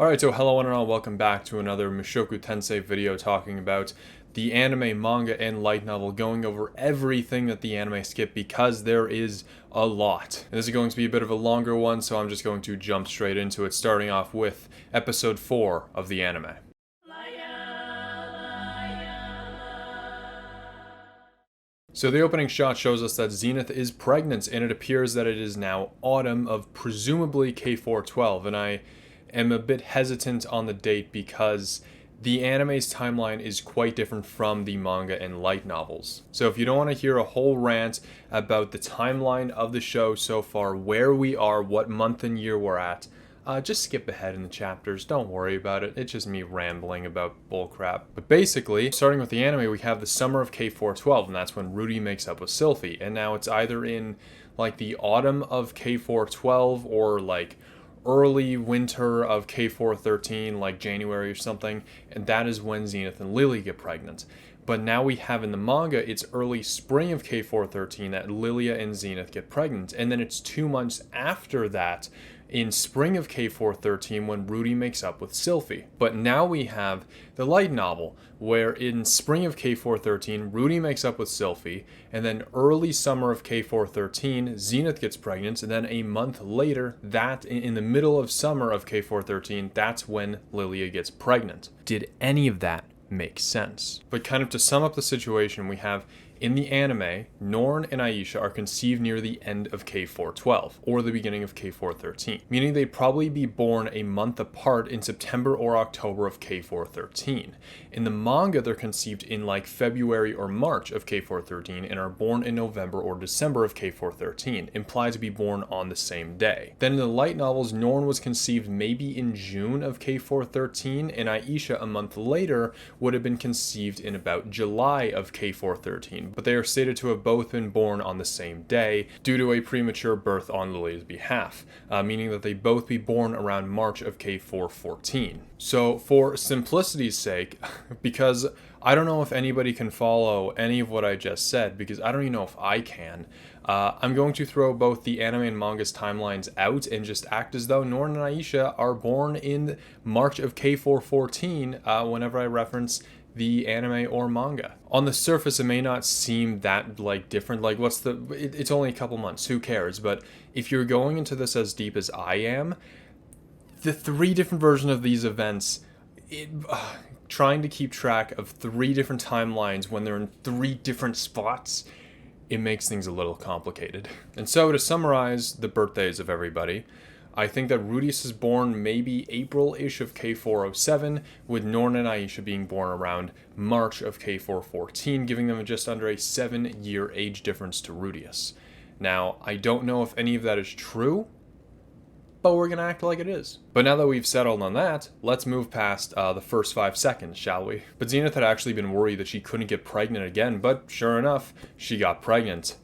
Alright, so hello one and all, welcome back to another Mushoku Tensei video talking about the anime, manga, and light novel, going over everything that the anime skipped because there is a lot. And this is going to be a bit of a longer one, so I'm just going to jump straight into it, starting off with episode 4 of the anime. So the opening shot shows us that Zenith is pregnant, and it appears that it is now autumn of presumably K412, and I am a bit hesitant on the date because the anime's timeline is quite different from the manga and light novels. So if you don't want to hear a whole rant about the timeline of the show so far, where we are, what month and year we're at, just skip ahead in the chapters. Don't worry about it. It's just me rambling about bullcrap. But basically, starting with the anime, we have the summer of K412, and that's when Rudy makes up with Sylphie. And now it's either in like the autumn of K412 or like early winter of K413, like January or something, and that is when Zenith and Lily get pregnant. But now we have in the manga, it's early spring of K413 that Lilia and Zenith get pregnant, and then it's 2 months after that, in spring of K413, when Rudy makes up with Sylphie. But now we have the light novel, where in spring of K413, Rudy makes up with Sylphie, and then early summer of K413, Zenith gets pregnant, and then a month later, that in the middle of summer of K413, that's when Lilia gets pregnant. Did any of that make sense? But kind of to sum up the situation, we have in the anime, Norn and Aisha are conceived near the end of K412, or the beginning of K413, meaning they'd probably be born a month apart in September or October of K413. In the manga, they're conceived in like February or March of K413 and are born in November or December of K413, implied to be born on the same day. Then in the light novels, Norn was conceived maybe in June of K413, and Aisha a month later would have been conceived in about July of K413. But they are stated to have both been born on the same day due to a premature birth on Lilia's behalf, meaning that they both be born around March of K414. So for simplicity's sake, because I don't know if anybody can follow any of what I just said, because I don't even know if I can, I'm going to throw both the anime and manga's timelines out and just act as though Norn and Aisha are born in March of K414 whenever I reference the anime or manga. On the surface, it may not seem that like different, like it's only a couple months, who cares? But if you're going into this as deep as I am, the 3 different versions of these events, trying to keep track of 3 different timelines when they're in 3 different spots, it makes things a little complicated. And so to summarize the birthdays of everybody, I think that Rudius is born maybe April-ish of K407, with Norn and Aisha being born around March of K414, giving them just under a 7-year age difference to Rudius. Now, I don't know if any of that is true, but we're going to act like it is. But now that we've settled on that, let's move past the first 5 seconds, shall we? But Zenith had actually been worried that she couldn't get pregnant again, but sure enough, she got pregnant.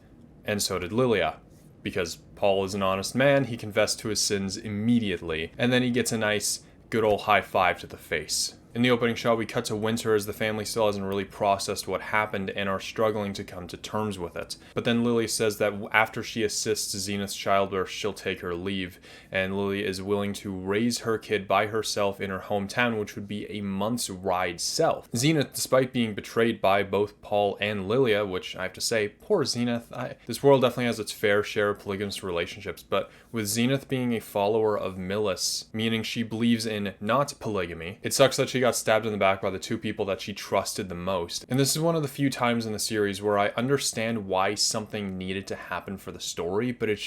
And so did Lilia. Because Paul is an honest man, he confessed to his sins immediately, and then he gets a nice, good old high five to the face. In the opening shot, we cut to winter as the family still hasn't really processed what happened and are struggling to come to terms with it. But then Lily says that after she assists Zenith's childbirth, she'll take her leave, and Lily is willing to raise her kid by herself in her hometown, which would be a month's ride south. Zenith, despite being betrayed by both Paul and Lilia, which I have to say, poor Zenith, this world definitely has its fair share of polygamous relationships, but with Zenith being a follower of Millis, meaning she believes in not polygamy, it sucks that she got stabbed in the back by the 2 people that she trusted the most. And this is one of the few times in the series where I understand why something needed to happen for the story, but it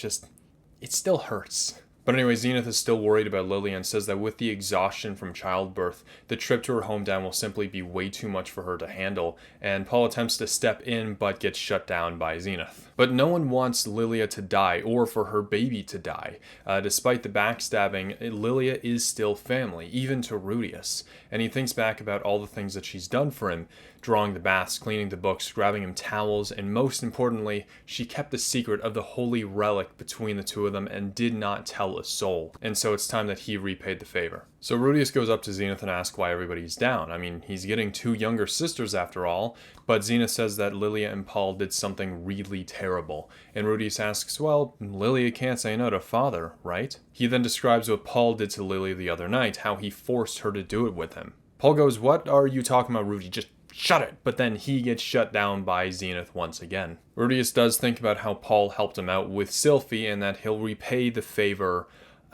still hurts. But anyway, Zenith is still worried about Lily and says that with the exhaustion from childbirth, the trip to her hometown will simply be way too much for her to handle, and Paul attempts to step in but gets shut down by Zenith. But no one wants Lilia to die, or for her baby to die. Despite the backstabbing, Lilia is still family, even to Rudius, and he thinks back about all the things that she's done for him, drawing the baths, cleaning the books, grabbing him towels, and most importantly, she kept the secret of the holy relic between the 2 of them and did not tell guiltless soul, and so it's time that he repaid the favor. So Rudius goes up to Zenith and asks why everybody's down. I mean, he's getting 2 younger sisters after all, but Zenith says that Lilia and Paul did something really terrible. And Rudius asks, well, Lilia can't say no to father, right? He then describes what Paul did to Lilia the other night, how he forced her to do it with him. Paul goes, what are you talking about, Rudy? Just shut it. But then he gets shut down by Zenith once again. Rudius does think about how Paul helped him out with Sylphie and that he'll repay the favor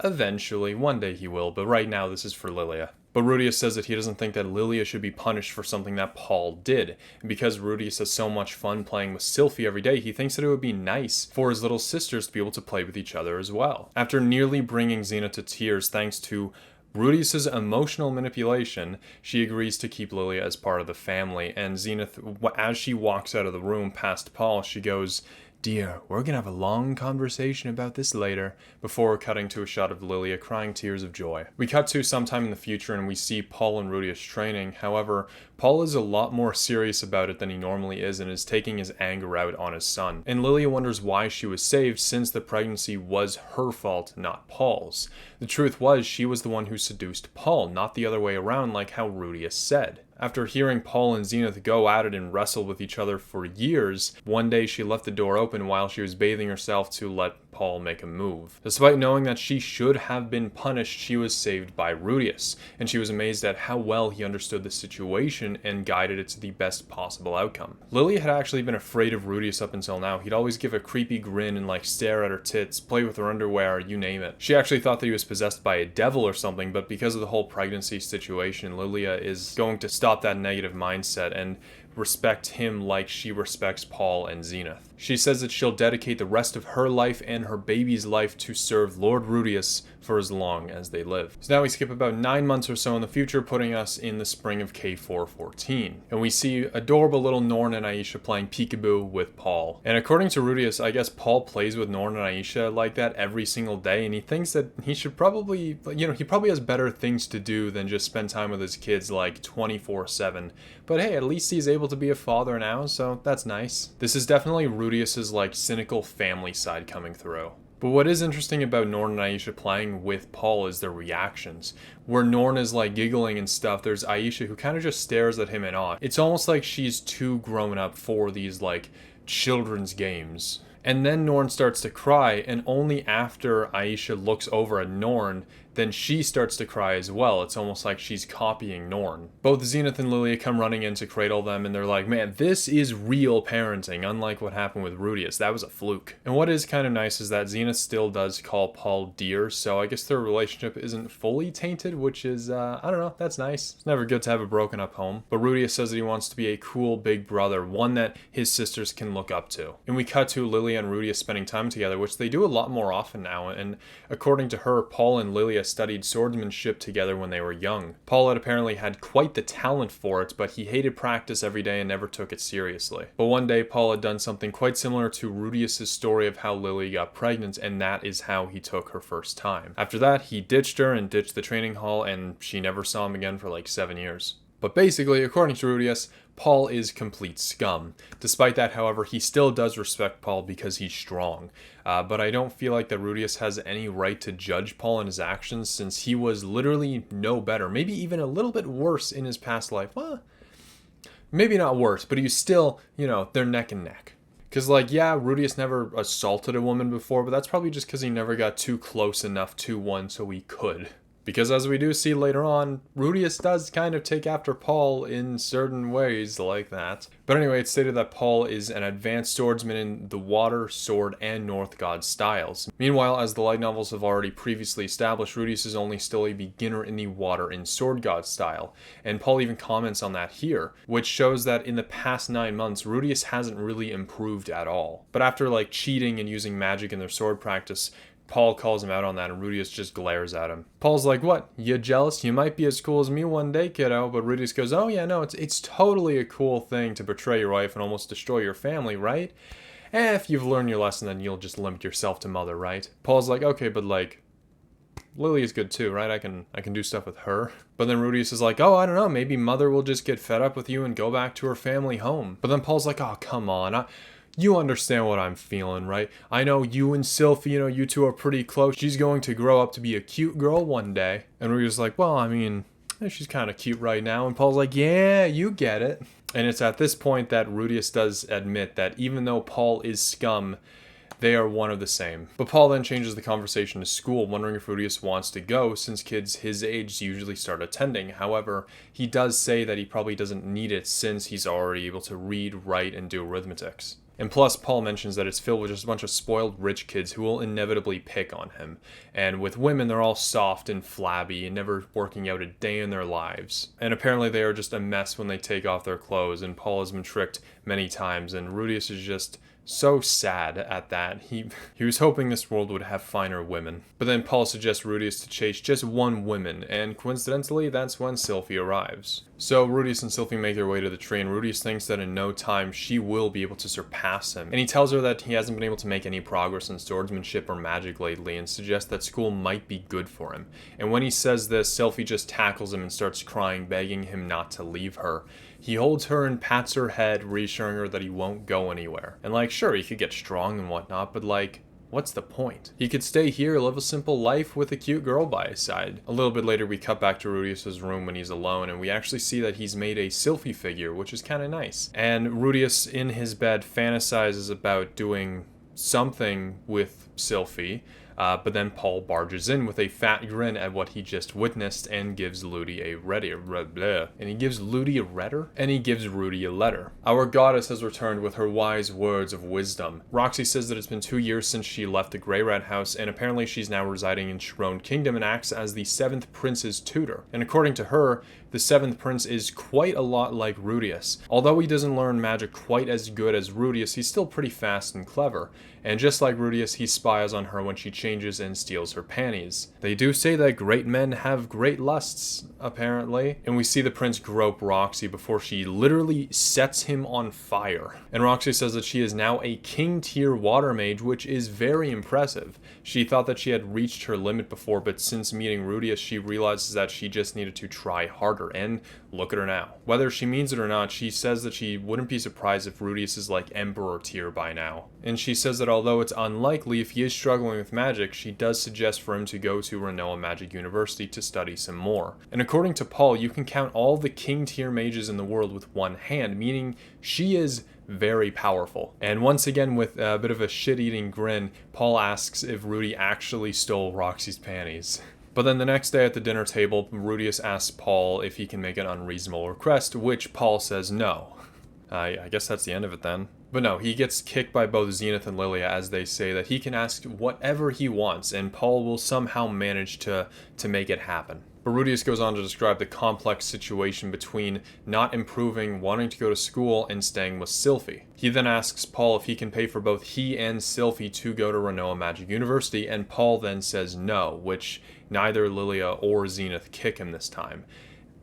eventually. One day he will, but right now this is for Lilia. But Rudius says that he doesn't think that Lilia should be punished for something that Paul did. And because Rudius has so much fun playing with Sylphie every day, he thinks that it would be nice for his little sisters to be able to play with each other as well. After nearly bringing Zenith to tears thanks to Rudius' emotional manipulation, she agrees to keep Lilia as part of the family, and Zenith, as she walks out of the room past Paul, she goes, "Dear, we're gonna have a long conversation about this later," before cutting to a shot of Lilia crying tears of joy. We cut to sometime in the future and we see Paul and Rudius training. However, Paul is a lot more serious about it than he normally is and is taking his anger out on his son. And Lilia wonders why she was saved since the pregnancy was her fault, not Paul's. The truth was she was the one who seduced Paul, not the other way around like how Rudius said. After hearing Paul and Zenith go at it and wrestle with each other for years, one day she left the door open while she was bathing herself to let Paul make a move. Despite knowing that she should have been punished, she was saved by Rudius, and she was amazed at how well he understood the situation and guided it to the best possible outcome. Lilia had actually been afraid of Rudius up until now. He'd always give a creepy grin and stare at her tits, play with her underwear, you name it. She actually thought that he was possessed by a devil or something, but because of the whole pregnancy situation, Lilia is going to stop that negative mindset and respect him like she respects Paul and Zenith. She says that she'll dedicate the rest of her life and her baby's life to serve Lord Rudius for as long as they live. So now we skip about 9 months or so in the future, putting us in the spring of K414. And we see adorable little Norn and Aisha playing peekaboo with Paul. And according to Rudius, I guess Paul plays with Norn and Aisha like that every single day, and he thinks that he should probably, he probably has better things to do than just spend time with his kids 24/7. But hey, at least he's able to be a father now, so that's nice. This is definitely Rudius's cynical family side coming through. But what is interesting about Norn and Aisha playing with Paul is their reactions. Where Norn is giggling and stuff, there's Aisha who kind of just stares at him in awe. It's almost like she's too grown up for these children's games. And then Norn starts to cry, and only after Aisha looks over at Norn, then she starts to cry as well. It's almost like she's copying Norn. Both Zenith and Lilia come running in to cradle them, and they're like, man, this is real parenting, unlike what happened with Rudius. That was a fluke. And what is kind of nice is that Zenith still does call Paul dear, so I guess their relationship isn't fully tainted, which is, I don't know, that's nice. It's never good to have a broken up home. But Rudius says that he wants to be a cool big brother, one that his sisters can look up to. And we cut to Lilia and Rudius spending time together, which they do a lot more often now, and according to her, Paul and Lilia studied swordsmanship together when they were young. Paul had apparently had quite the talent for it, but he hated practice every day and never took it seriously. But one day, Paul had done something quite similar to Rudius' story of how Lilia got pregnant, and that is how he took her first time. After that, he ditched her and ditched the training hall, and she never saw him again for 7 years. But basically, according to Rudius, Paul is complete scum. Despite that, however, he still does respect Paul because he's strong. But I don't feel like that Rudius has any right to judge Paul and his actions, since he was literally no better, maybe even a little bit worse in his past life. Well, maybe not worse, but he's still, they're neck and neck. Because, Rudius never assaulted a woman before, but that's probably just because he never got too close enough to one so he could. Because as we do see later on, Rudius does kind of take after Paul in certain ways like that. But anyway, it's stated that Paul is an advanced swordsman in the water, sword, and North God styles. Meanwhile, as the light novels have already previously established, Rudius is only still a beginner in the water and sword God style. And Paul even comments on that here, which shows that in the past 9 months, Rudius hasn't really improved at all. But after cheating and using magic in their sword practice, Paul calls him out on that, and Rudius just glares at him. Paul's like, what? You jealous? You might be as cool as me one day, kiddo. But Rudius goes, oh yeah, no, it's totally a cool thing to betray your wife and almost destroy your family, right? If you've learned your lesson, then you'll just limit yourself to mother, right? Paul's like, okay, but Lily is good too, right? I can do stuff with her. But then Rudius is like, oh, I don't know, maybe mother will just get fed up with you and go back to her family home. But then Paul's like, oh, come on. You understand what I'm feeling, right? I know you and Sylphie, you two are pretty close. She's going to grow up to be a cute girl one day. And Rudy's like, well, I mean, she's kind of cute right now. And Paul's like, yeah, you get it. And it's at this point that Rudius does admit that even though Paul is scum, they are one of the same. But Paul then changes the conversation to school, wondering if Rudius wants to go since kids his age usually start attending. However, he does say that he probably doesn't need it since he's already able to read, write, and do arithmetics. And plus, Paul mentions that it's filled with just a bunch of spoiled rich kids who will inevitably pick on him. And with women, they're all soft and flabby and never working out a day in their lives. And apparently they are just a mess when they take off their clothes, and Paul has been tricked many times, and Rudius is just so sad at that. He was hoping this world would have finer women. But then Paul suggests Rudius to chase just one woman, and coincidentally, that's when Sylphie arrives. So Rudius and Sylphie make their way to the tree, and Rudius thinks that in no time she will be able to surpass him. And he tells her that he hasn't been able to make any progress in swordsmanship or magic lately, and suggests that school might be good for him. And when he says this, Sylphie just tackles him and starts crying, begging him not to leave her. He holds her and pats her head, reassuring her that he won't go anywhere. And sure, he could get strong and whatnot, but what's the point? He could stay here, live a simple life with a cute girl by his side. A little bit later, we cut back to Rudius' room when he's alone, and we actually see that he's made a Sylphie figure, which is kind of nice. And Rudius, in his bed, fantasizes about doing something with Sylphie, but then Paul barges in with a fat grin at what he just witnessed and gives Rudy a letter. And he gives Rudy a letter. Our goddess has returned with her wise words of wisdom. Roxy says that it's been 2 years since she left the Grey Rat House, and apparently she's now residing in Shrone Kingdom and acts as the 7th Prince's tutor. And according to her, the 7th Prince is quite a lot like Rudius. Although he doesn't learn magic quite as good as Rudius, he's still pretty fast and clever. And just like Rudius, he spies on her when she changes and steals her panties. They do say that great men have great lusts, apparently. And we see the prince grope Roxy before she literally sets him on fire. And Roxy says that she is now a king tier water mage, which is very impressive. She thought that she had reached her limit before, but since meeting Rudius, she realizes that she just needed to try harder, and look at her now. Whether she means it or not, she says that she wouldn't be surprised if Rudius is like Emperor tier by now. And she says that although it's unlikely, if he is struggling with magic, she does suggest for him to go to Renoa Magic University to study some more. And according to Paul, you can count all the king tier mages in the world with one hand, meaning she is very powerful. And once again, with a bit of a shit-eating grin, Paul asks if Rudy actually stole Roxy's panties. But then the next day at the dinner table, Rudius asks Paul if he can make an unreasonable request, which Paul says no. I guess that's the end of it then. But no, he gets kicked by both Zenith and Lilia as they say that he can ask whatever he wants, and Paul will somehow manage to make it happen. But Rudius goes on to describe the complex situation between not improving, wanting to go to school, and staying with Sylphie. He then asks Paul if he can pay for both he and Sylphie to go to Renoa Magic University, and Paul then says no, which neither Lilia or Zenith kick him this time.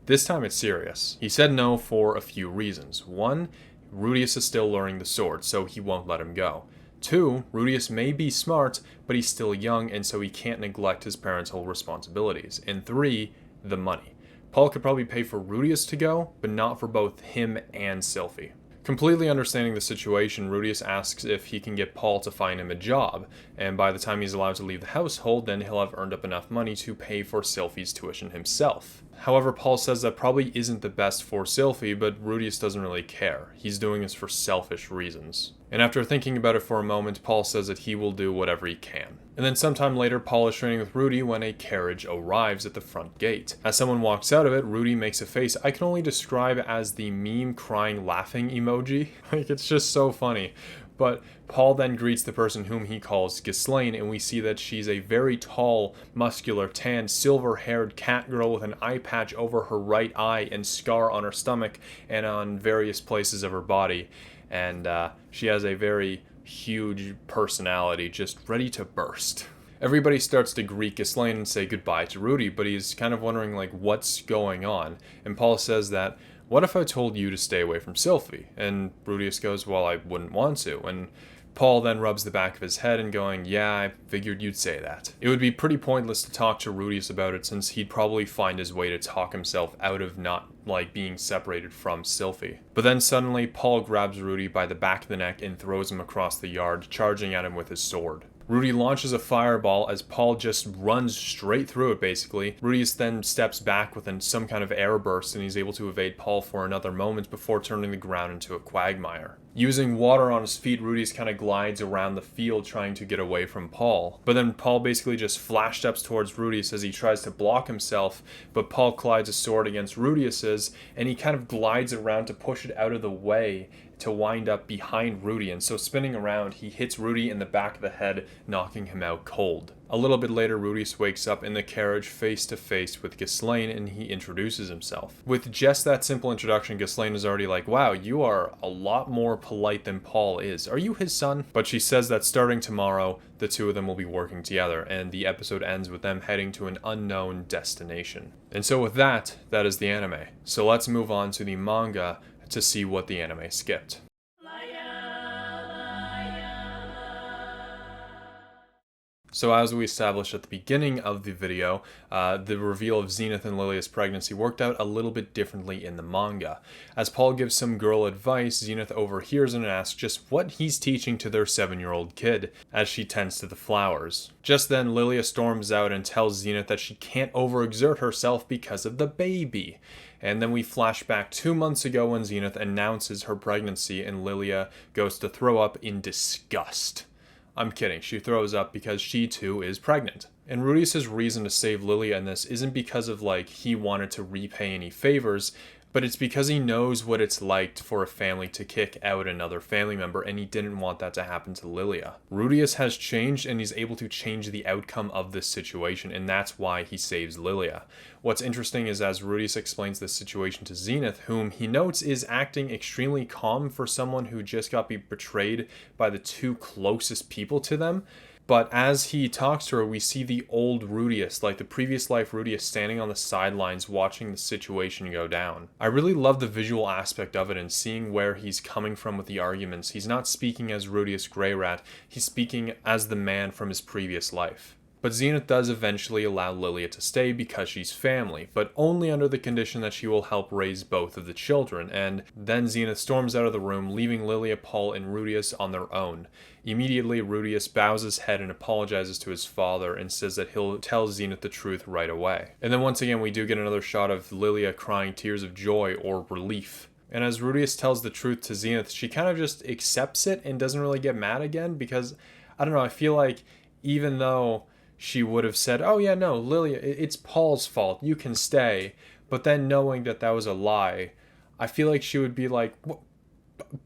This time it's serious. He said no for a few reasons. 1, Rudius is still learning the sword, so he won't let him go. 2, Rudius may be smart, but he's still young, and so he can't neglect his parental responsibilities. And 3, the money. Paul could probably pay for Rudius to go, but not for both him and Sylphie. Completely understanding the situation, Rudius asks if he can get Paul to find him a job, and by the time he's allowed to leave the household, then he'll have earned up enough money to pay for Sylphie's tuition himself. However, Paul says that probably isn't the best for Sylphie, but Rudius doesn't really care. He's doing this for selfish reasons. And after thinking about it for a moment, Paul says that he will do whatever he can. And then sometime later, Paul is training with Rudy when a carriage arrives at the front gate. As someone walks out of it, Rudy makes a face I can only describe as the meme crying laughing emoji. It's just so funny. But Paul then greets the person whom he calls Ghislaine, and we see that she's a very tall, muscular, tan, silver-haired cat girl with an eye patch over her right eye and scar on her stomach and on various places of her body. And she has a very huge personality, just ready to burst. Everybody starts to greet Ghislaine and say goodbye to Rudy, but he's kind of wondering what's going on. And Paul says that, what if I told you to stay away from Sylphie? And Rudius goes, well, I wouldn't want to. And Paul then rubs the back of his head and going, yeah, I figured you'd say that. It would be pretty pointless to talk to Rudius about it, since he'd probably find his way to talk himself out of not being separated from Sylphie. But then suddenly Paul grabs Rudy by the back of the neck and throws him across the yard, charging at him with his sword. Rudy launches a fireball as Paul just runs straight through it, basically. Rudius then steps back with some kind of air burst, and he's able to evade Paul for another moment before turning the ground into a quagmire. Using water on his feet, Rudius kind of glides around the field trying to get away from Paul. But then Paul basically just flash steps towards Rudius as he tries to block himself, but Paul collides a sword against Rudius's, and he kind of glides around to push it out of the way to wind up behind Rudy, and so spinning around, he hits Rudy in the back of the head, knocking him out cold. A little bit later, Rudius wakes up in the carriage face to face with Ghislaine, and he introduces himself. With just that simple introduction, Ghislaine is already like, wow, you are a lot more polite than Paul is. Are you his son? But she says that starting tomorrow, the two of them will be working together, and the episode ends with them heading to an unknown destination. And so with that is the anime. So let's move on to the manga to see what the anime skipped. So as we established at the beginning of the video, the reveal of Zenith and Lilia's pregnancy worked out a little bit differently in the manga. As Paul gives some girl advice, Zenith overhears and asks just what he's teaching to their 7-year-old kid, as she tends to the flowers. Just then, Lilia storms out and tells Zenith that she can't overexert herself because of the baby. And then we flash back 2 months ago when Zenith announces her pregnancy and Lilia goes to throw up in disgust. I'm kidding, she throws up because she too is pregnant. And Rudius' reason to save Lilia in this isn't because of he wanted to repay any favors, but it's because he knows what it's like for a family to kick out another family member, and he didn't want that to happen to Lilia. Rudius has changed, and he's able to change the outcome of this situation, and that's why he saves Lilia. What's interesting is as Rudius explains this situation to Zenith, whom he notes is acting extremely calm for someone who just got betrayed by the two closest people to them. But as he talks to her, we see the old Rudius, the previous life Rudius, standing on the sidelines watching the situation go down. I really love the visual aspect of it and seeing where he's coming from with the arguments. He's not speaking as Rudius Greyrat, he's speaking as the man from his previous life. But Zenith does eventually allow Lilia to stay because she's family, but only under the condition that she will help raise both of the children, and then Zenith storms out of the room, leaving Lilia, Paul, and Rudius on their own. Immediately, Rudius bows his head and apologizes to his father and says that he'll tell Zenith the truth right away. And then once again, we do get another shot of Lilia crying tears of joy or relief. And as Rudius tells the truth to Zenith, she kind of just accepts it and doesn't really get mad again because, I don't know, I feel like even though she would have said, oh yeah, no, Lilia, it's Paul's fault, you can stay. But then knowing that that was a lie, I feel like she would be like, well,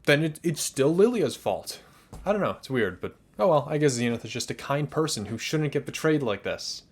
then it's still Lilia's fault. I don't know, it's weird, but oh well, I guess Zenith is just a kind person who shouldn't get betrayed like this.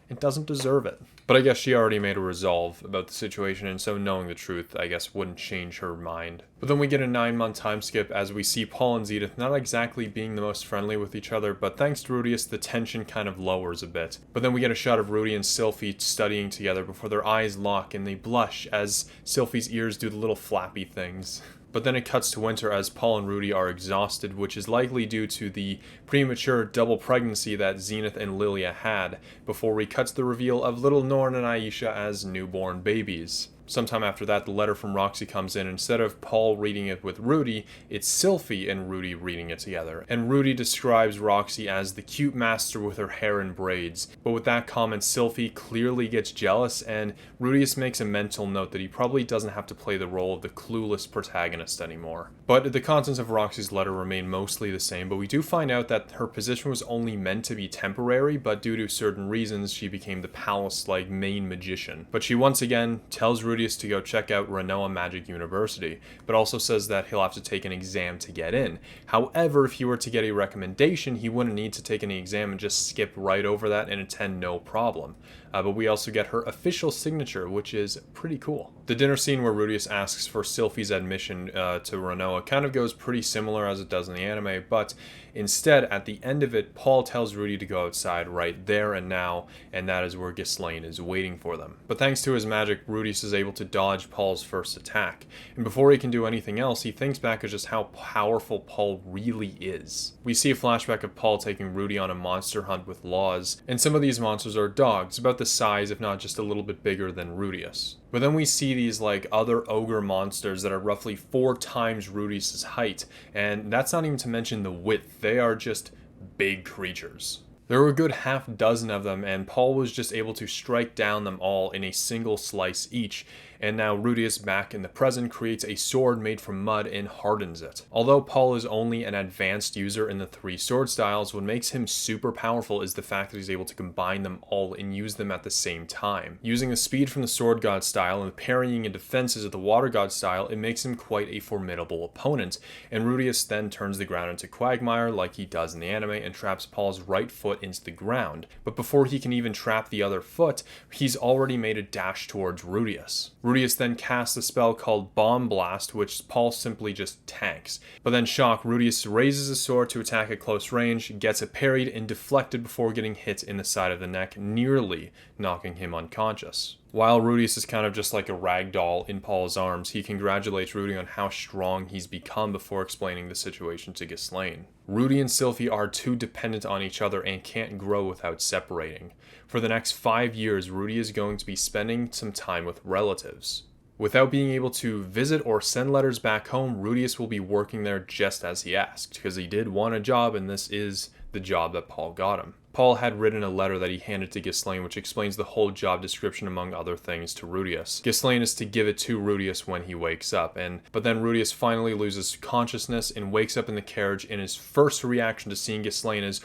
It doesn't deserve it. But I guess she already made a resolve about the situation, and so knowing the truth, I guess, wouldn't change her mind. But then we get a 9-month time skip as we see Paul and Zenith not exactly being the most friendly with each other, but thanks to Rudius, the tension kind of lowers a bit. But then we get a shot of Rudy and Sylphie studying together before their eyes lock and they blush as Sylphie's ears do the little flappy things. But then it cuts to winter as Paul and Rudy are exhausted, which is likely due to the premature double pregnancy that Zenith and Lilia had, before we cut to the reveal of little Norn and Aisha as newborn babies. Sometime after that, the letter from Roxy comes in. Instead of Paul reading it with Rudy, it's Sylphie and Rudy reading it together. And Rudy describes Roxy as the cute master with her hair in braids. But with that comment, Sylphie clearly gets jealous, and Rudius makes a mental note that he probably doesn't have to play the role of the clueless protagonist anymore. But the contents of Roxy's letter remain mostly the same, but we do find out that her position was only meant to be temporary, but due to certain reasons, she became the palace-like main magician. But she once again tells Rudius to go check out Renoa Magic University, but also says that he'll have to take an exam to get in. However, if he were to get a recommendation, he wouldn't need to take any exam and just skip right over that and attend no problem. But we also get her official signature, which is pretty cool. The dinner scene where Rudius asks for Sylphie's admission to Renoa kind of goes pretty similar as it does in the anime, but instead, at the end of it, Paul tells Rudy to go outside right there and now, and that is where Ghislaine is waiting for them. But thanks to his magic, Rudius is able able to dodge Paul's first attack. And before he can do anything else, he thinks back at just how powerful Paul really is. We see a flashback of Paul taking Rudy on a monster hunt with Laws, and some of these monsters are dogs, about the size, if not just a little bit bigger than Rudius. But then we see these other ogre monsters that are roughly 4 times Rudius' height, and that's not even to mention the width. They are just big creatures. There were a good half dozen of them, and Paul was just able to strike down them all in a single slice each, and now Rudius, back in the present, creates a sword made from mud and hardens it. Although Paul is only an advanced user in the 3 sword styles, what makes him super powerful is the fact that he's able to combine them all and use them at the same time. Using the speed from the sword god style and the parrying and defenses of the water god style, it makes him quite a formidable opponent, and Rudius then turns the ground into quagmire like he does in the anime and traps Paul's right foot into the ground. But before he can even trap the other foot, he's already made a dash towards Rudius. Rudius then casts a spell called Bomb Blast, which Paul simply just tanks. But then shocked, Rudius raises his sword to attack at close range, gets it parried and deflected before getting hit in the side of the neck, nearly knocking him unconscious. While Rudius is kind of just like a rag doll in Paul's arms, he congratulates Rudy on how strong he's become before explaining the situation to Ghislaine. Rudy and Sylphie are too dependent on each other and can't grow without separating. For the next 5 years, Rudy is going to be spending some time with relatives. Without being able to visit or send letters back home, Rudius will be working there just as he asked, because he did want a job, and this is the job that Paul got him. Paul had written a letter that he handed to Ghislaine, which explains the whole job description among other things to Rudius. Ghislaine is to give it to Rudius when he wakes up, but then Rudius finally loses consciousness and wakes up in the carriage, and his first reaction to seeing Ghislaine is,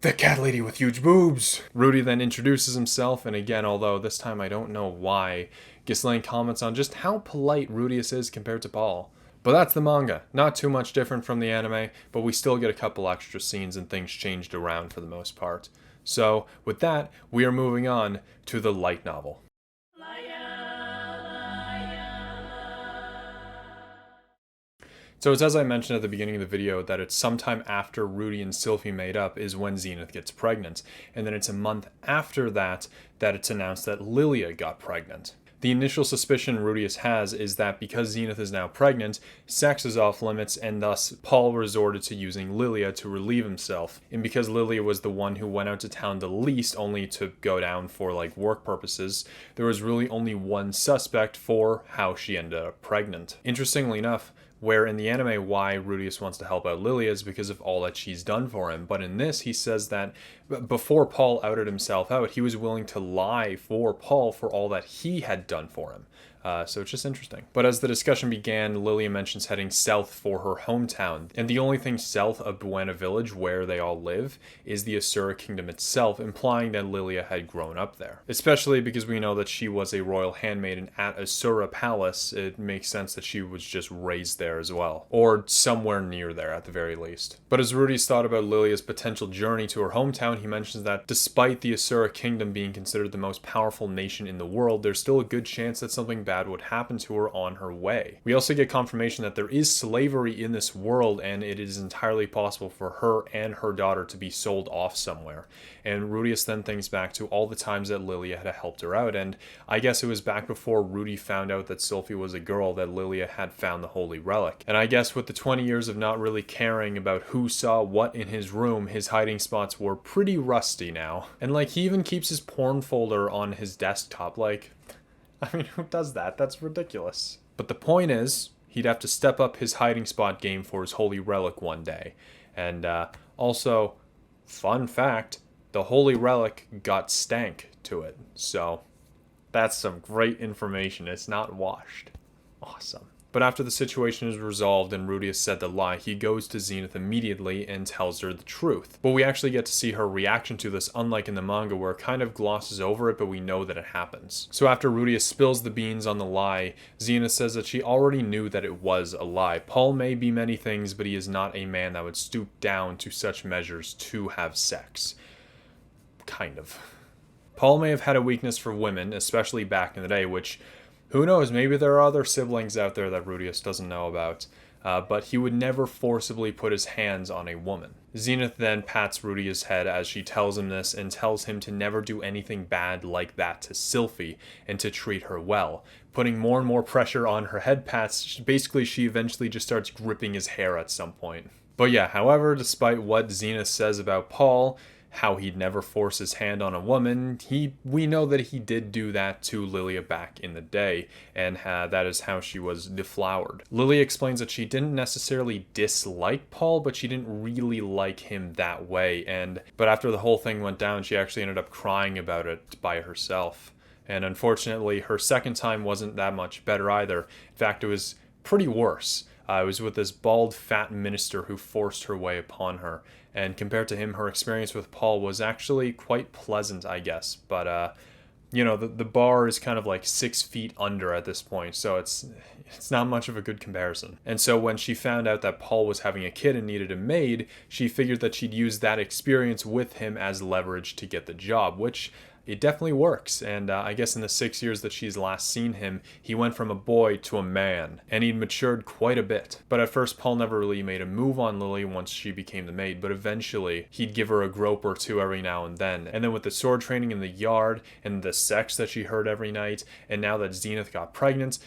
"The cat lady with huge boobs!" Rudy then introduces himself, and again, although this time I don't know why, Ghislaine comments on just how polite Rudius is compared to Paul. But that's the manga. Not too much different from the anime, but we still get a couple extra scenes and things changed around for the most part. So, with that, we are moving on to the light novel. So it's as I mentioned at the beginning of the video that it's sometime after Rudy and Sylphie made up is when Zenith gets pregnant. And then it's a month after that it's announced that Lilia got pregnant. The initial suspicion Rudius has is that because Zenith is now pregnant, sex is off limits, and thus Paul resorted to using Lilia to relieve himself. And because Lilia was the one who went out to town the least, only to go down for work purposes, there was really only one suspect for how she ended up pregnant. Interestingly enough, where in the anime why Rudius wants to help out Lilia is because of all that she's done for him. But in this, he says that before Paul outed himself out, he was willing to lie for Paul for all that he had done for him. So it's just interesting. But as the discussion began, Lilia mentions heading south for her hometown. And the only thing south of Buena Village, where they all live, is the Asura Kingdom itself, implying that Lilia had grown up there. Especially because we know that she was a royal handmaiden at Asura Palace, it makes sense that she was just raised there as well. Or somewhere near there at the very least. But as Rudy's thought about Lilia's potential journey to her hometown, he mentions that despite the Asura Kingdom being considered the most powerful nation in the world, there's still a good chance that something bad would happen to her on her way. We also get confirmation that there is slavery in this world, and it is entirely possible for her and her daughter to be sold off somewhere. And Rudius then thinks back to all the times that Lilia had helped her out, and I guess it was back before Rudy found out that Sylphie was a girl that Lilia had found the holy relic. And I guess with the 20 years of not really caring about who saw what in his room, his hiding spots were pretty rusty now. And he even keeps his porn folder on his desktop, I mean, who does that? That's ridiculous. But the point is, he'd have to step up his hiding spot game for his holy relic one day. And also, fun fact, the holy relic got stank to it. So, that's some great information. It's not washed. Awesome. But after the situation is resolved and Rudius said the lie, he goes to Zenith immediately and tells her the truth. But we actually get to see her reaction to this, unlike in the manga where it kind of glosses over it, but we know that it happens. So after Rudius spills the beans on the lie, Zenith says that she already knew that it was a lie. Paul may be many things, but he is not a man that would stoop down to such measures to have sex. Kind of. Paul may have had a weakness for women, especially back in the day, which... who knows, maybe there are other siblings out there that Rudius doesn't know about. but he would never forcibly put his hands on a woman. Zenith then pats Rudy's head as she tells him this and tells him to never do anything bad like that to Sylphie and to treat her well, putting more and more pressure on her head pats. Basically, she eventually just starts gripping his hair at some point. But yeah, however, despite what Zenith says about Paul, how he'd never force his hand on a woman, we know that he did do that to Lilia back in the day, and that is how she was deflowered. Lilia explains that she didn't necessarily dislike Paul, but she didn't really like him that way, but after the whole thing went down, she actually ended up crying about it by herself. And unfortunately, her second time wasn't that much better either. In fact, it was pretty worse. It was with this bald, fat minister who forced her way upon her. And compared to him, her experience with Paul was actually quite pleasant, I guess. But, the bar is kind of like 6 feet under at this point, so it's not much of a good comparison. And so when she found out that Paul was having a kid and needed a maid, she figured that she'd use that experience with him as leverage to get the job, which it definitely works. And I guess in the 6 years that she's last seen him, he went from a boy to a man, and he'd matured quite a bit. But at first, Paul never really made a move on Lily once she became the maid, but eventually he'd give her a grope or two every now and then. And then with the sword training in the yard and the sex that she heard every night, and now that Zenith got pregnant,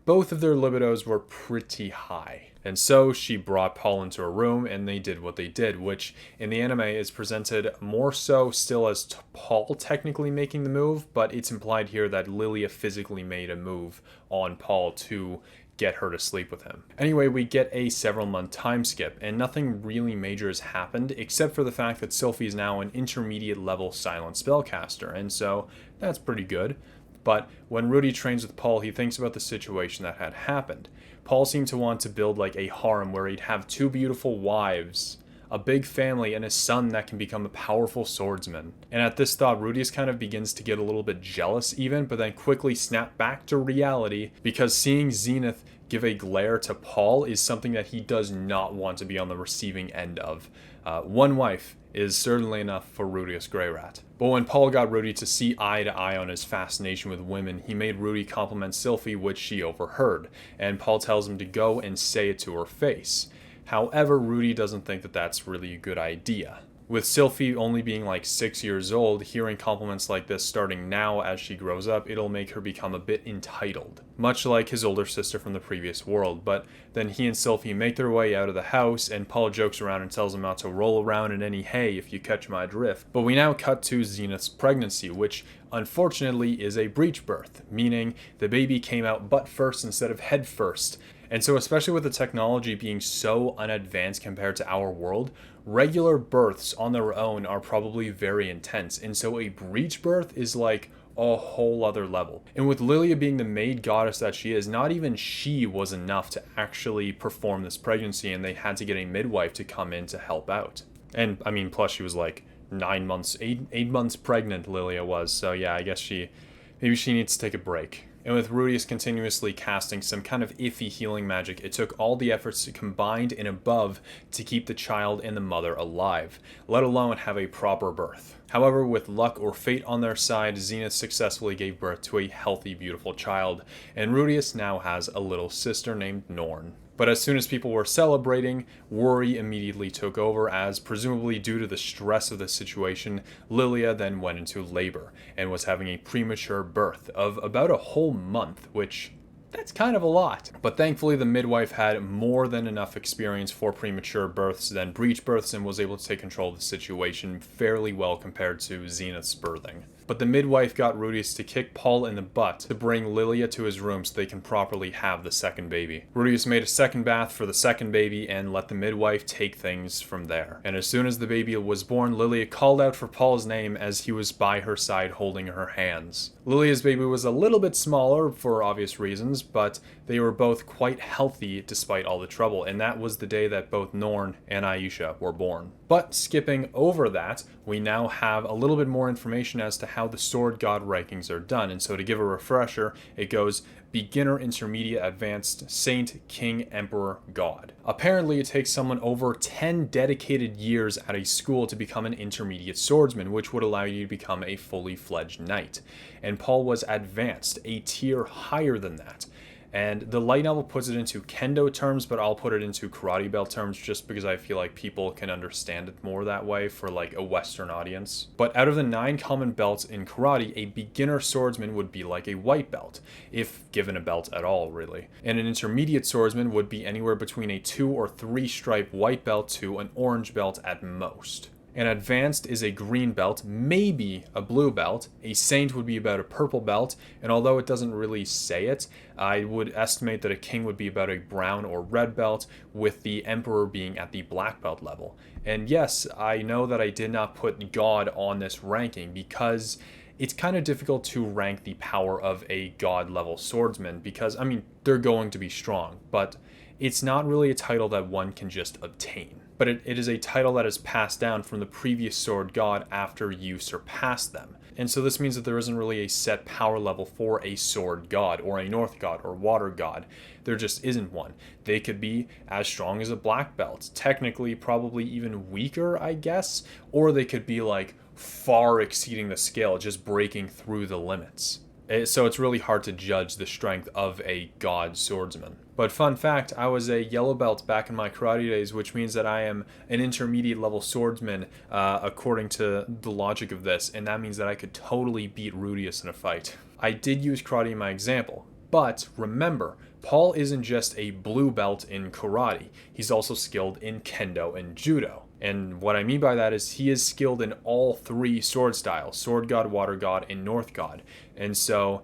both of their libidos were pretty high. And so she brought Paul into her room and they did what they did, which in the anime is presented more so still as Paul technically making the move, but it's implied here that Lilia physically made a move on Paul to get her to sleep with him. Anyway, we get a several-month time skip, and nothing really major has happened except for the fact that Sylphie is now an intermediate level silent spellcaster, and so that's pretty good. But when Rudy trains with Paul, he thinks about the situation that had happened. Paul seemed to want to build like a harem where he'd have 2 beautiful wives, a big family, and a son that can become a powerful swordsman. And at this thought, Rudius kind of begins to get a little bit jealous even, but then quickly snap back to reality because seeing Zenith give a glare to Paul is something that he does not want to be on the receiving end of. 1 wife is certainly enough for Rudius Greyrat. But when Paul got Rudy to see eye to eye on his fascination with women, he made Rudy compliment Sylphie, which she overheard, and Paul tells him to go and say it to her face. However, Rudy doesn't think that that's really a good idea. With Sylphie only being like 6 years old, hearing compliments like this starting now as she grows up, it'll make her become a bit entitled. Much like his older sister from the previous world, but then he and Sylphie make their way out of the house, and Paul jokes around and tells him not to roll around in any hay if you catch my drift. But we now cut to Zenith's pregnancy, which unfortunately is a breech birth, meaning the baby came out butt first instead of head first. And so especially with the technology being so unadvanced compared to our world, regular births on their own are probably very intense. And so a breech birth is like a whole other level. And with Lilia being the maid goddess that she is, not even she was enough to actually perform this pregnancy, and they had to get a midwife to come in to help out. And I mean, plus she was like 9 months, 8 months pregnant, Lilia was. So yeah, I guess maybe she needs to take a break. And with Rudius continuously casting some kind of iffy healing magic, it took all the efforts combined and above to keep the child and the mother alive, let alone have a proper birth. However, with luck or fate on their side, Zenith successfully gave birth to a healthy, beautiful child, and Rudius now has a little sister named Norn. But as soon as people were celebrating, worry immediately took over as, presumably due to the stress of the situation, Lilia then went into labor and was having a premature birth of about a whole month, which that's kind of a lot. But thankfully the midwife had more than enough experience for premature births than breech births and was able to take control of the situation fairly well compared to Zenith's birthing. But the midwife got Rudius to kick Paul in the butt to bring Lilia to his room so they can properly have the second baby. Rudius made a second bath for the second baby and let the midwife take things from there. And as soon as the baby was born, Lilia called out for Paul's name as he was by her side holding her hands. Lilia's baby was a little bit smaller for obvious reasons, but they were both quite healthy despite all the trouble, and that was the day that both Norn and Aisha were born. But skipping over that, we now have a little bit more information as to how the Sword God rankings are done. And so to give a refresher, it goes Beginner, Intermediate, Advanced, Saint, King, Emperor, God. Apparently it takes someone over 10 dedicated years at a school to become an intermediate swordsman, which would allow you to become a fully fledged knight. And Paul was Advanced, a tier higher than that. And the light novel puts it into kendo terms, but I'll put it into karate belt terms just because I feel like people can understand it more that way for like a Western audience. But out of the 9 common belts in karate, a beginner swordsman would be like a white belt, if given a belt at all, really. And an intermediate swordsman would be anywhere between a 2 or 3 stripe white belt to an orange belt at most. An advanced is a green belt, maybe a blue belt. A saint would be about a purple belt, and although it doesn't really say it, I would estimate that a king would be about a brown or red belt, with the emperor being at the black belt level. And yes, I know that I did not put God on this ranking because it's kind of difficult to rank the power of a god level swordsman because, I mean, they're going to be strong, but it's not really a title that one can just obtain. But it is a title that is passed down from the previous sword god after you surpass them. And so this means that there isn't really a set power level for a sword god or a north god or water god. There just isn't one. They could be as strong as a black belt, technically probably even weaker, I guess, or they could be like far exceeding the scale, just breaking through the limits. So it's really hard to judge the strength of a god swordsman. But fun fact, I was a yellow belt back in my karate days, which means that I am an intermediate level swordsman according to the logic of this, and that means that I could totally beat Rudius in a fight. I did use karate in my example, but remember, Paul isn't just a blue belt in karate, he's also skilled in kendo and judo. And what I mean by that is he is skilled in all 3 sword styles, sword god, water god, and north god. And so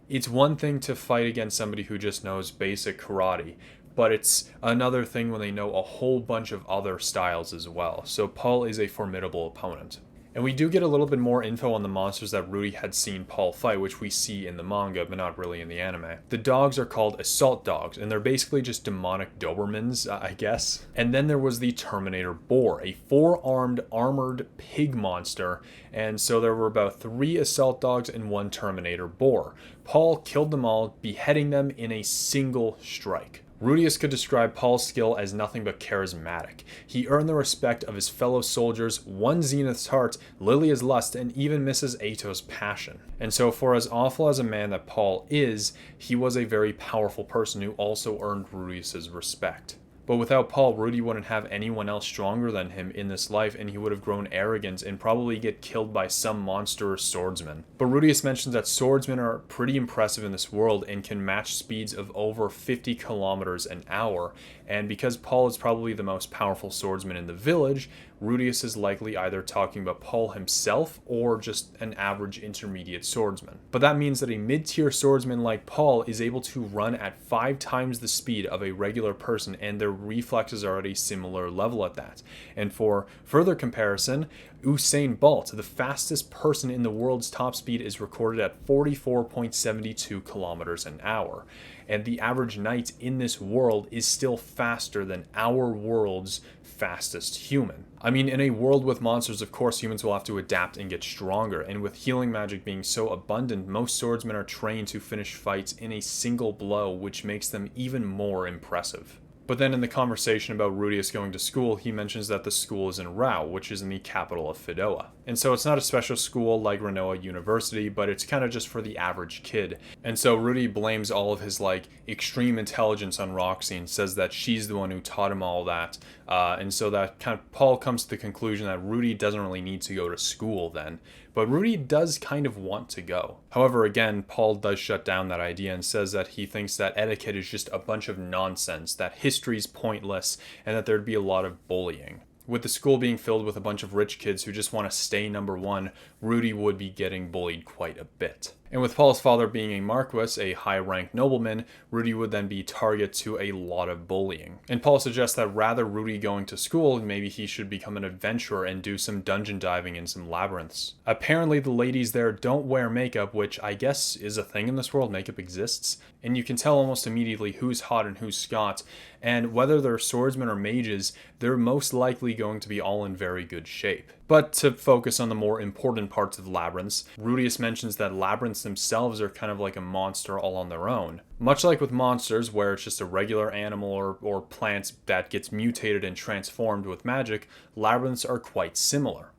it's one thing to fight against somebody who just knows basic karate, but it's another thing when they know a whole bunch of other styles as well. So Paul is a formidable opponent. And we do get a little bit more info on the monsters that Rudy had seen Paul fight, which we see in the manga, but not really in the anime. The dogs are called assault dogs, and they're basically just demonic Dobermans, I guess. And then there was the Terminator Boar, a 4-armed armored pig monster, and so there were about 3 assault dogs and 1 Terminator Boar. Paul killed them all, beheading them in a single strike. Rudius could describe Paul's skill as nothing but charismatic. He earned the respect of his fellow soldiers, won Zenith's heart, Lilia's lust, and even Mrs. Ato's passion. And so for as awful as a man that Paul is, he was a very powerful person who also earned Rudius's respect. But without Paul, Rudy wouldn't have anyone else stronger than him in this life, and he would have grown arrogant and probably get killed by some monstrous swordsman. But Rudius mentions that swordsmen are pretty impressive in this world and can match speeds of over 50 kilometers an hour, and because Paul is probably the most powerful swordsman in the village, Rudius is likely either talking about Paul himself or just an average intermediate swordsman. But that means that a mid-tier swordsman like Paul is able to run at 5 times the speed of a regular person, and their reflexes are at a similar level at that. And for further comparison, Usain Bolt, the fastest person in the world's top speed, is recorded at 44.72 kilometers an hour. And the average knight in this world is still faster than our world's fastest human. I mean, in a world with monsters, of course, humans will have to adapt and get stronger, and with healing magic being so abundant, most swordsmen are trained to finish fights in a single blow, which makes them even more impressive. But then in the conversation about Rudius going to school, he mentions that the school is in Rao, which is in the capital of Fidoa. And so it's not a special school like Renoa University, but it's kind of just for the average kid. And so Rudy blames all of his extreme intelligence on Roxy and says that she's the one who taught him all that. And so that kind of Paul comes to the conclusion that Rudy doesn't really need to go to school then. But Rudy does kind of want to go. However, again, Paul does shut down that idea and says that he thinks that etiquette is just a bunch of nonsense, that history's pointless, and that there'd be a lot of bullying. With the school being filled with a bunch of rich kids who just want to stay number 1, Rudy would be getting bullied quite a bit. And with Paul's father being a marquis, a high-ranked nobleman, Rudy would then be target to a lot of bullying. And Paul suggests that rather Rudy going to school, maybe he should become an adventurer and do some dungeon diving in some labyrinths. Apparently the ladies there don't wear makeup, which I guess is a thing in this world. Makeup exists. And you can tell almost immediately who's hot and who's Scott. And whether they're swordsmen or mages, they're most likely going to be all in very good shape. But to focus on the more important parts of labyrinths, Rudius mentions that labyrinths themselves are kind of like a monster all on their own. Much like with monsters, where it's just a regular animal or plant that gets mutated and transformed with magic, labyrinths are quite similar.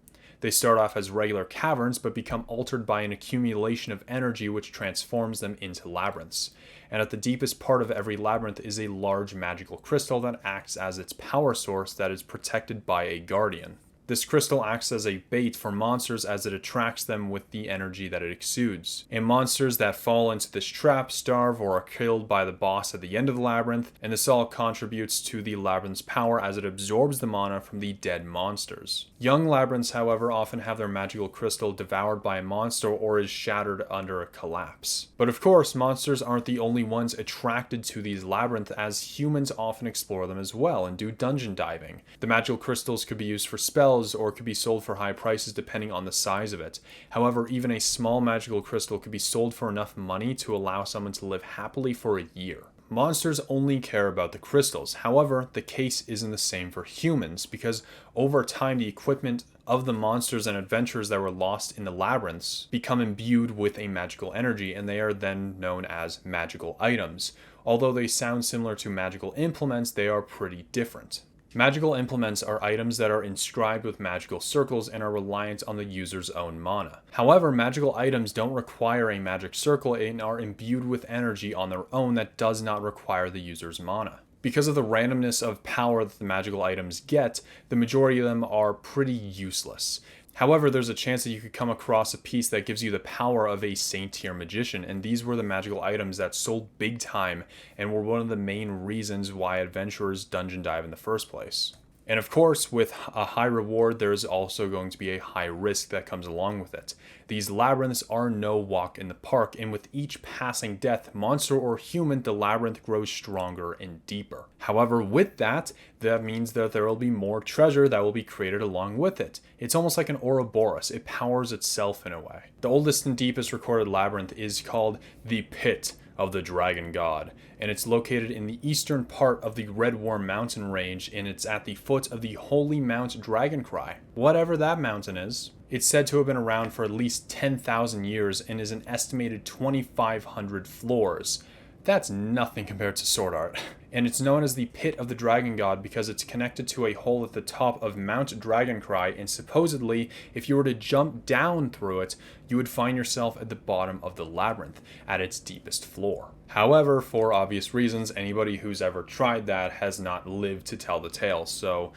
They start off as regular caverns, but become altered by an accumulation of energy which transforms them into labyrinths. and at the deepest part of every labyrinth is a large magical crystal that acts as its power source that is protected by a guardian. This crystal acts as a bait for monsters as it attracts them with the energy that it exudes. And monsters that fall into this trap starve or are killed by the boss at the end of the labyrinth, and this all contributes to the labyrinth's power as it absorbs the mana from the dead monsters. Young labyrinths, however, often have their magical crystal devoured by a monster or is shattered under a collapse. But of course, monsters aren't the only ones attracted to these labyrinths, as humans often explore them as well and do dungeon diving. The magical crystals could be used for spells or could be sold for high prices depending on the size of it. However, even a small magical crystal could be sold for enough money to allow someone to live happily for a year. Monsters only care about the crystals. However, the case isn't the same for humans, because over time the equipment of the monsters and adventurers that were lost in the labyrinths become imbued with a magical energy, and they are then known as magical items. Although they sound similar to magical implements, they are pretty different. Magical implements are items that are inscribed with magical circles and are reliant on the user's own mana. However, magical items don't require a magic circle and are imbued with energy on their own that does not require the user's mana. Because of the randomness of power that the magical items get, the majority of them are pretty useless. However, there's a chance that you could come across a piece that gives you the power of a saint-tier magician, and these were the magical items that sold big time and were one of the main reasons why adventurers dungeon dive in the first place. And of course, with a high reward, there's also going to be a high risk that comes along with it. These labyrinths are no walk in the park, and with each passing death, monster or human, the labyrinth grows stronger and deeper. However, with that means that there will be more treasure that will be created along with it. It's almost like an Ouroboros. It powers itself in a way. The oldest and deepest recorded labyrinth is called the Pit of the Dragon God, and it's located in the eastern part of the Red Worm mountain range, and it's at the foot of the Holy Mount Dragoncry, whatever that mountain is. It's said to have been around for at least 10,000 years and is an estimated 2,500 floors. That's nothing compared to Sword Art. And it's known as the Pit of the Dragon God because it's connected to a hole at the top of Mount Dragoncry, and supposedly, if you were to jump down through it, you would find yourself at the bottom of the labyrinth, at its deepest floor. However, for obvious reasons, anybody who's ever tried that has not lived to tell the tale, so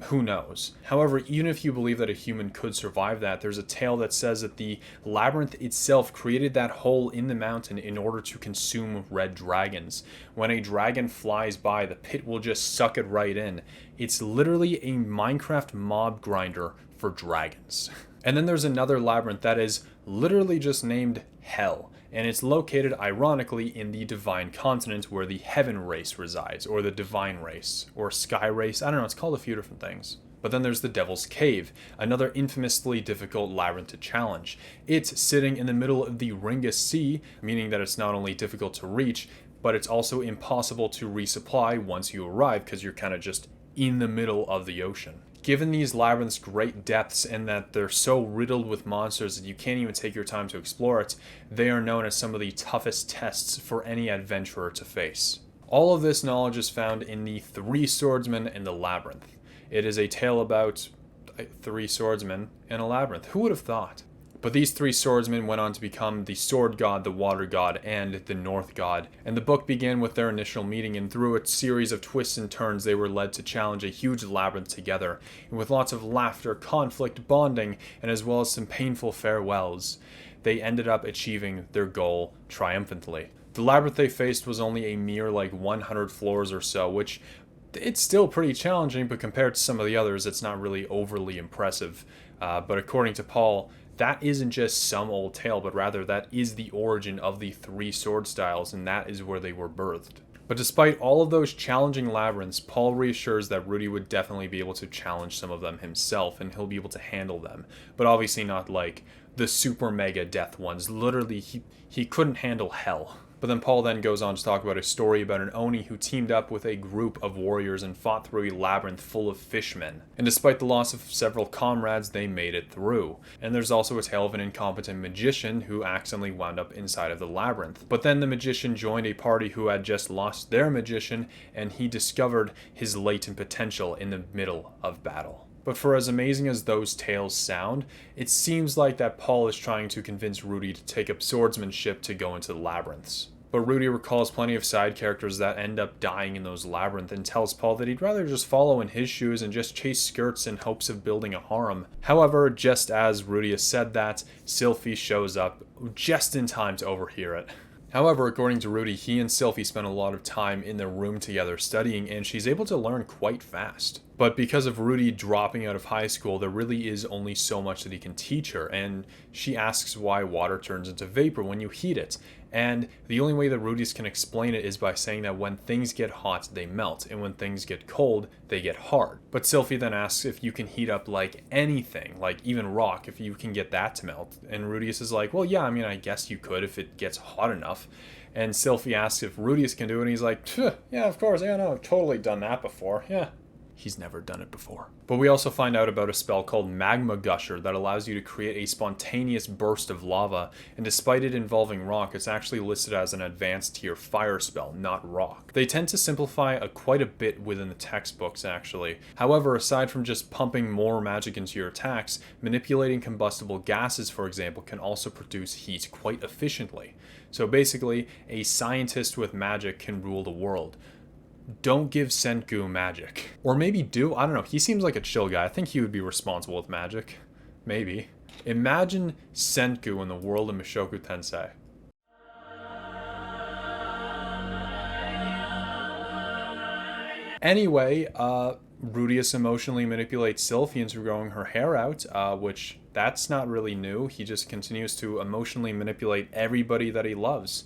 who knows? However, even if you believe that a human could survive that, there's a tale that says that the labyrinth itself created that hole in the mountain in order to consume red dragons. When a dragon flies by, the pit will just suck it right in. It's literally a Minecraft mob grinder for dragons. And then there's another labyrinth that is literally just named Hell. And it's located, ironically, in the Divine Continent where the Heaven Race resides, or the Divine Race, or Sky Race. I don't know, it's called a few different things. But then there's the Devil's Cave, another infamously difficult labyrinth to challenge. It's sitting in the middle of the Ringus Sea, meaning that it's not only difficult to reach, but it's also impossible to resupply once you arrive, because you're kind of just in the middle of the ocean. Given these labyrinths' great depths and that they're so riddled with monsters that you can't even take your time to explore it, they are known as some of the toughest tests for any adventurer to face. All of this knowledge is found in the Three Swordsmen and the Labyrinth. It is a tale about three swordsmen and a labyrinth. Who would have thought? But these three swordsmen went on to become the Sword God, the Water God, and the North God. And the book began with their initial meeting, and through a series of twists and turns, they were led to challenge a huge labyrinth together. And with lots of laughter, conflict, bonding, and as well as some painful farewells, they ended up achieving their goal triumphantly. The labyrinth they faced was only a mere 100 floors or so, which it's still pretty challenging, but compared to some of the others, it's not really overly impressive. But according to Paul, that isn't just some old tale, but rather that is the origin of the three sword styles, and that is where they were birthed. But despite all of those challenging labyrinths, Paul reassures that Rudy would definitely be able to challenge some of them himself, and he'll be able to handle them. But obviously not like the super mega death ones. Literally, he couldn't handle hell. But then Paul then goes on to talk about a story about an Oni who teamed up with a group of warriors and fought through a labyrinth full of fishmen. And despite the loss of several comrades, they made it through. And there's also a tale of an incompetent magician who accidentally wound up inside of the labyrinth. But then the magician joined a party who had just lost their magician, and he discovered his latent potential in the middle of battle. But for as amazing as those tales sound, it seems like that Paul is trying to convince Rudy to take up swordsmanship to go into the labyrinths. But Rudy recalls plenty of side characters that end up dying in those labyrinths and tells Paul that he'd rather just follow in his shoes and just chase skirts in hopes of building a harem. However, just as Rudy has said that, Sylphie shows up just in time to overhear it. However, according to Rudy, he and Sylphie spend a lot of time in their room together studying, and she's able to learn quite fast. But because of Rudy dropping out of high school, there really is only so much that he can teach her, and she asks why water turns into vapor when you heat it. And the only way that Rudy's can explain it is by saying that when things get hot, they melt, and when things get cold, they get hard. But Sylphie then asks if you can heat up like anything, like even rock, if you can get that to melt. And Rudius is like, well, yeah, I mean, I guess you could if it gets hot enough. And Sylphie asks if Rudius can do it, and he's like, yeah, of course, yeah, no, I've totally done that before, yeah. He's never done it before. But we also find out about a spell called Magma Gusher that allows you to create a spontaneous burst of lava, and despite it involving rock, it's actually listed as an advanced tier fire spell, not rock. They tend to simplify quite a bit within the textbooks, actually. However, aside from just pumping more magic into your attacks, manipulating combustible gases, for example, can also produce heat quite efficiently. So basically, a scientist with magic can rule the world. Don't give Senku magic. Or maybe do, I don't know, he seems like a chill guy. I think he would be responsible with magic. Maybe. Imagine Senku in the world of Mushoku Tensei. Anyway, Rudius emotionally manipulates Sylphie into growing her hair out, which that's not really new. He just continues to emotionally manipulate everybody that he loves.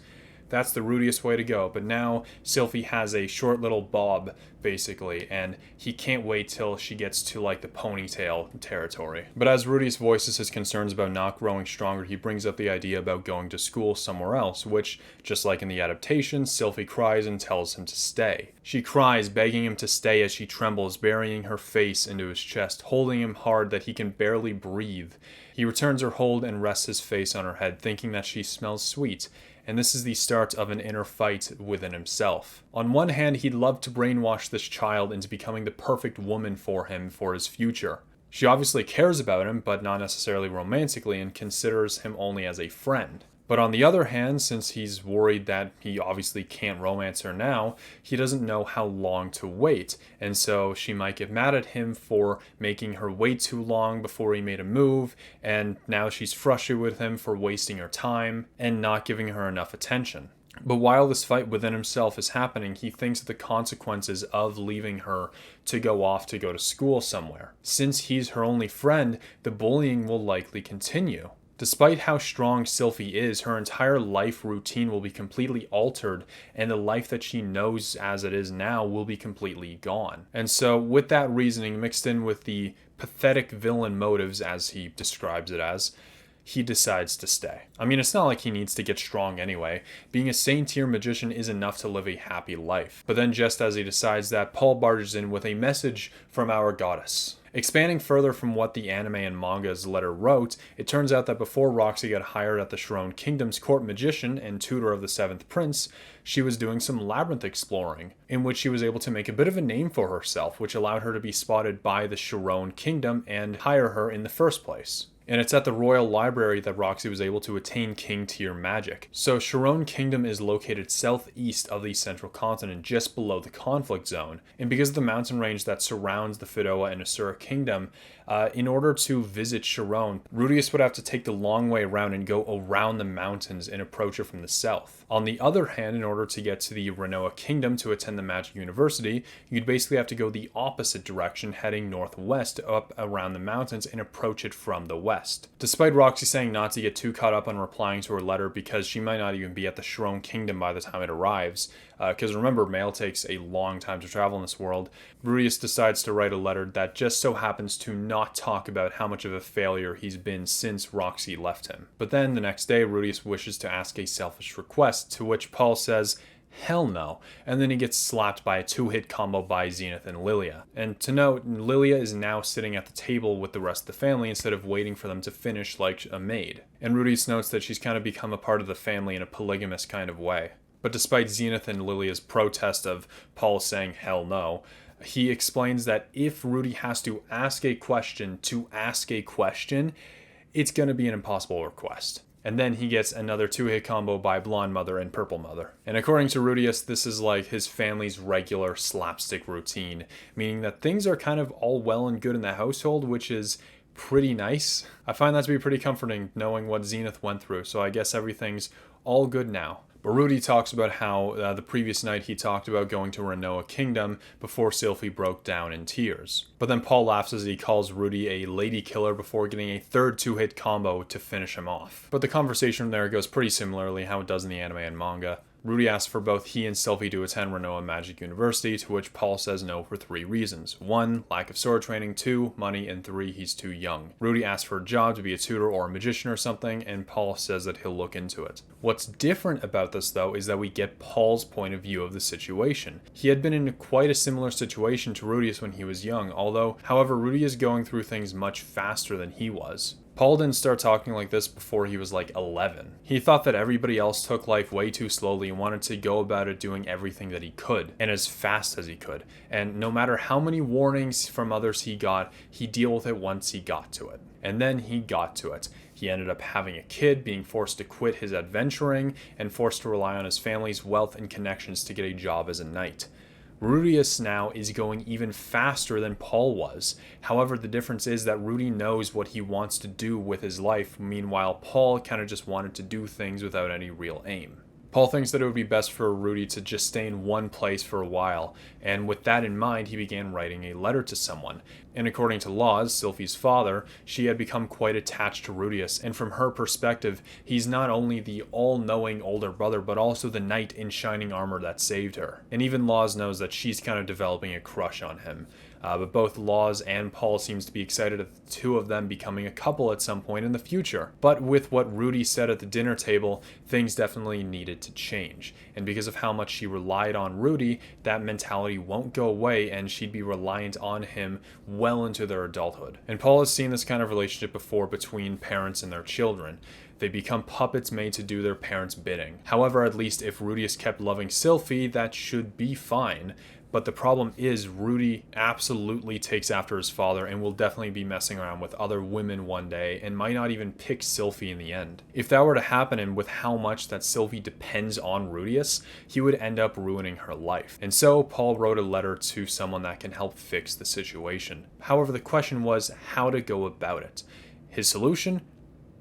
That's the Rudius way to go. But now Sylphie has a short little bob, basically, and he can't wait till she gets to like the ponytail territory. But as Rudius voices his concerns about not growing stronger, he brings up the idea about going to school somewhere else, which, just like in the adaptation, Sylphie cries and tells him to stay. She cries, begging him to stay as she trembles, burying her face into his chest, holding him hard that he can barely breathe. He returns her hold and rests his face on her head, thinking that she smells sweet. And this is the start of an inner fight within himself. On one hand, he'd love to brainwash this child into becoming the perfect woman for him for his future. She obviously cares about him, but not necessarily romantically, and considers him only as a friend. But on the other hand, since he's worried that he obviously can't romance her now, he doesn't know how long to wait. And so she might get mad at him for making her wait too long before he made a move, and now she's frustrated with him for wasting her time and not giving her enough attention. But while this fight within himself is happening, he thinks of the consequences of leaving her to go off to go to school somewhere. Since he's her only friend, the bullying will likely continue. Despite how strong Sylphie is, her entire life routine will be completely altered, and the life that she knows as it is now will be completely gone. And so, with that reasoning mixed in with the pathetic villain motives, as he describes it as, he decides to stay. I mean, it's not like he needs to get strong anyway. Being a saint-tier magician is enough to live a happy life. But then just as he decides that, Paul barges in with a message from our goddess. Expanding further from what the anime and manga's letter wrote, it turns out that before Roxy got hired at the Sharon Kingdom's court magician and tutor of the 7th Prince, she was doing some labyrinth exploring, in which she was able to make a bit of a name for herself, which allowed her to be spotted by the Sharon Kingdom and hire her in the first place. And it's at the Royal Library that Roxy was able to attain King tier magic. So Sharon Kingdom is located southeast of the central continent, just below the conflict zone. And because of the mountain range that surrounds the Fidoa and Asura Kingdom, in order to visit Sharon, Rudius would have to take the long way around and go around the mountains and approach it from the south. On the other hand, in order to get to the Renoa Kingdom to attend the Magic University, you'd basically have to go the opposite direction, heading northwest up around the mountains and approach it from the west. Despite Roxy saying not to get too caught up on replying to her letter because she might not even be at the Sharon Kingdom by the time it arrives, because remember, mail takes a long time to travel in this world, Rudius decides to write a letter that just so happens to not talk about how much of a failure he's been since Roxy left him. But then the next day, Rudius wishes to ask a selfish request, to which Paul says, hell no, and then he gets slapped by a 2-hit combo by Zenith and Lilia. And to note, Lilia is now sitting at the table with the rest of the family instead of waiting for them to finish like a maid. And Rudius notes that she's kind of become a part of the family in a polygamous kind of way. But despite Zenith and Lilia's protest of Paul saying hell no, he explains that if Rudy has to ask a question, it's going to be an impossible request. And then he gets another 2-hit combo by Blonde Mother and Purple Mother. And according to Rudius, this is like his family's regular slapstick routine, meaning that things are kind of all well and good in the household, which is pretty nice. I find that to be pretty comforting, knowing what Zenith went through, so I guess everything's all good now. But Rudy talks about how the previous night he talked about going to Renoa Kingdom before Sylphie broke down in tears. But then Paul laughs as he calls Rudy a lady killer before getting a third 2-hit combo to finish him off. But the conversation from there goes pretty similarly how it does in the anime and manga. Rudy asks for both he and Sylphie to attend Renoa Magic University, to which Paul says no for 3 reasons. 1, lack of sword training, 2, money, and 3, he's too young. Rudy asks for a job to be a tutor or a magician or something, and Paul says that he'll look into it. What's different about this though is that we get Paul's point of view of the situation. He had been in quite a similar situation to Rudius when he was young, however, Rudy is going through things much faster than he was. Paul didn't start talking like this before he was like 11. He thought that everybody else took life way too slowly and wanted to go about it doing everything that he could and as fast as he could. And no matter how many warnings from others he got, he'd deal with it once he got to it. And then he got to it. He ended up having a kid, being forced to quit his adventuring, and forced to rely on his family's wealth and connections to get a job as a knight. Rudius now is going even faster than Paul was. However, the difference is that Rudy knows what he wants to do with his life, meanwhile Paul kind of just wanted to do things without any real aim. Paul thinks that it would be best for Rudy to just stay in one place for a while, and with that in mind, he began writing a letter to someone. And according to Laws, Sylphie's father, she had become quite attached to Rudius, and from her perspective, he's not only the all-knowing older brother, but also the knight in shining armor that saved her. And even Laws knows that she's kind of developing a crush on him. But both Laws and Paul seems to be excited at the two of them becoming a couple at some point in the future. But with what Rudy said at the dinner table, things definitely needed to change. And because of how much she relied on Rudy, that mentality won't go away and she'd be reliant on him well into their adulthood. And Paul has seen this kind of relationship before between parents and their children. They become puppets made to do their parents' bidding. However, at least if Rudius kept loving Sylphie, that should be fine. But the problem is Rudy absolutely takes after his father and will definitely be messing around with other women one day and might not even pick Sylphie in the end. If that were to happen, and with how much that Sylphie depends on Rudius, he would end up ruining her life. And so Paul wrote a letter to someone that can help fix the situation. However, the question was how to go about it. His solution?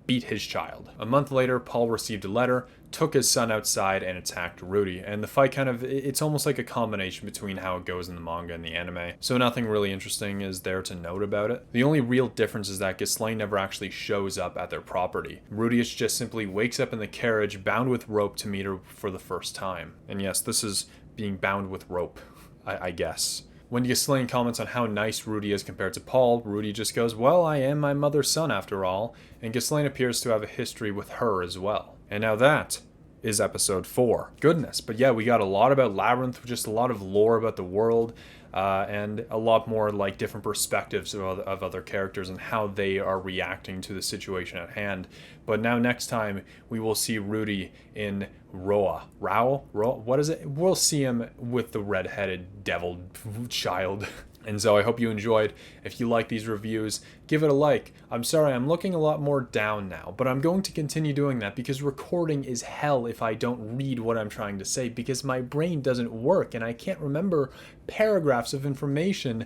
Beat his child. A month later, Paul received a letter, took his son outside, and attacked Rudy. And the fight it's almost like a combination between how it goes in the manga and the anime. So nothing really interesting is there to note about it. The only real difference is that Ghislaine never actually shows up at their property. Rudius just simply wakes up in the carriage, bound with rope to meet her for the first time. And yes, this is being bound with rope, I guess. When Ghislaine comments on how nice Rudy is compared to Paul, Rudy just goes, well, I am my mother's son after all, and Ghislaine appears to have a history with her as well. And now that is episode 4. Goodness, but yeah, we got a lot about Labyrinth, just a lot of lore about the world, and a lot more like different perspectives of other characters and how they are reacting to the situation at hand. But now next time we will see Rudy in Roa, what is it? We'll see him with the red-headed devil child. And so I hope you enjoyed. If you like these reviews, give it a like. I'm sorry, I'm looking a lot more down now, but I'm going to continue doing that because recording is hell if I don't read what I'm trying to say, because my brain doesn't work and I can't remember paragraphs of information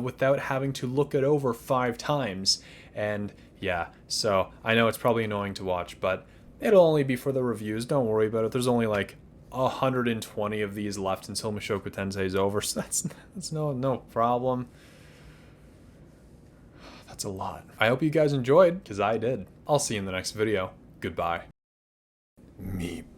without having to look it over 5 times. And yeah, so I know it's probably annoying to watch, but it'll only be for the reviews. Don't worry about it. There's only like 120 of these left until Mushoku Tensei is over, so that's no problem. That's a lot. I hope you guys enjoyed, because I did. I'll see you in the next video. Goodbye. Meep.